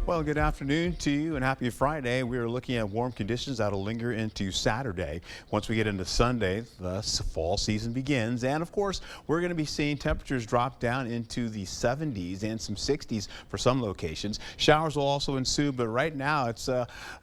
Well, good afternoon to you and happy Friday. We are looking at warm conditions that'll linger into Saturday. Once we get into Sunday, the fall season begins. And of course, we're going to be seeing temperatures drop down into the 70s and some 60s for some locations. Showers will also ensue, but right now it's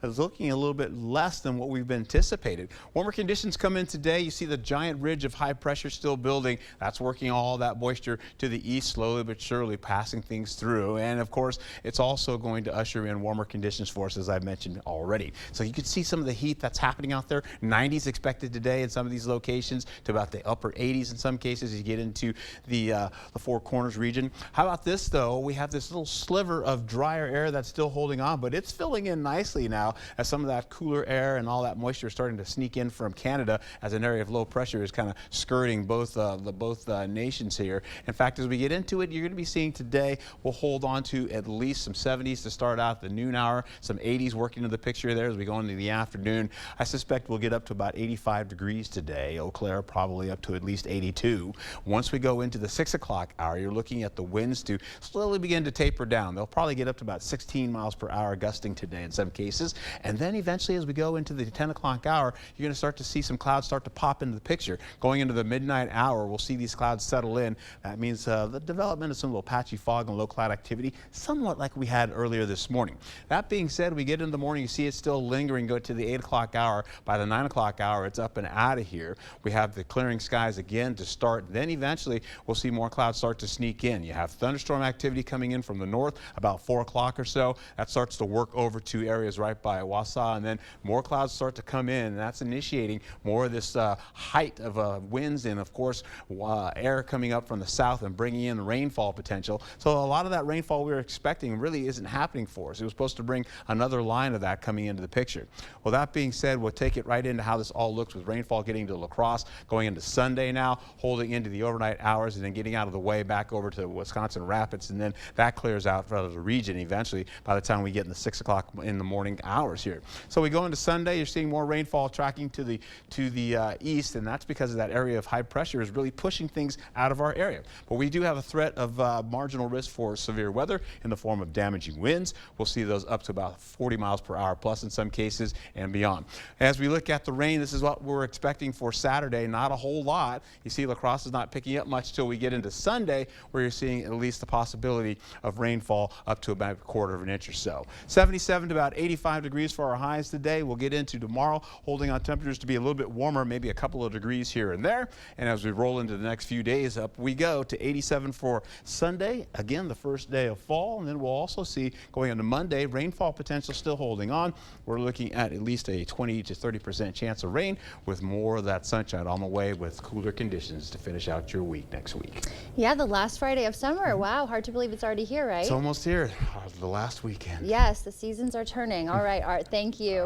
looking a little bit less than what we've been anticipated. Warmer conditions come in today. You see the giant ridge of high pressure still building. That's working all that moisture to the east, slowly but surely passing things through. And of course, it's also going to usher in warmer conditions for us, as I mentioned already. So you can see some of the heat that's happening out there. 90s expected today in some of these locations, to about the upper 80s in some cases as you get into the Four Corners region. How about this though? We have this little sliver of drier air that's still holding on, but it's filling in nicely now as some of that cooler air and all that moisture is starting to sneak in from Canada as an area of low pressure is kind of skirting both nations here. In fact, as we get into it, you're going to be seeing today we'll hold on to at least some 70s to start out the noon hour, some 80s working into the picture there as we go into the afternoon. I suspect we'll get up to about 85 degrees today. Eau Claire probably up to at least 82. Once we go into the 6 o'clock hour, you're looking at the winds to slowly begin to taper down. They'll probably get up to about 16 miles per hour gusting today in some cases. And then eventually as we go into the 10 o'clock hour, you're going to start to see some clouds start to pop into the picture. Going into the midnight hour, we'll see these clouds settle in. That means the development of some little patchy fog and low cloud activity, somewhat like we had earlier this morning. That being said, we get in the morning, you see it still lingering, go to the 8 o'clock hour. By the 9 o'clock hour, it's up and out of here. We have the clearing skies again to start. Then eventually, we'll see more clouds start to sneak in. You have thunderstorm activity coming in from the north about 4 o'clock or so. That starts to work over to areas right by Wausau, and then more clouds start to come in, and that's initiating more of this height of winds and, of course, air coming up from the south and bringing in rainfall potential. So a lot of that rainfall we were expecting really isn't happening for us. It was supposed to bring another line of that coming into the picture. Well, that being said, we'll take it right into how this all looks with rainfall getting to La Crosse, going into Sunday now, holding into the overnight hours, and then getting out of the way back over to Wisconsin Rapids, and then that clears out for the region eventually by the time we get in the 6 o'clock in the morning hours here. So we go into Sunday, you're seeing more rainfall tracking to the east, and that's because of that area of high pressure is really pushing things out of our area. But we do have a threat of marginal risk for severe weather in the form of damaging winds. We'll see those up to about 40 miles per hour plus in some cases and beyond. As we look at the rain, this is what we're expecting for Saturday. Not a whole lot. You see La Crosse is not picking up much till we get into Sunday, where you're seeing at least the possibility of rainfall up to about 1/4 of an inch or so. 77 to about 85 degrees for our highs today. We'll get into tomorrow, holding on temperatures to be a little bit warmer, maybe a couple of degrees here and there. And as we roll into the next few days, up we go to 87 for Sunday. Again, the first day of fall. And then we'll also see going into Monday, rainfall potential still holding on. We're looking at least a 20 to 30% chance of rain with more of that sunshine on the way with cooler conditions to finish out your week next week. Yeah, the last Friday of summer. Wow, hard to believe it's already here, right? It's almost here, the last weekend. Yes, the seasons are turning. All right, Art, thank you.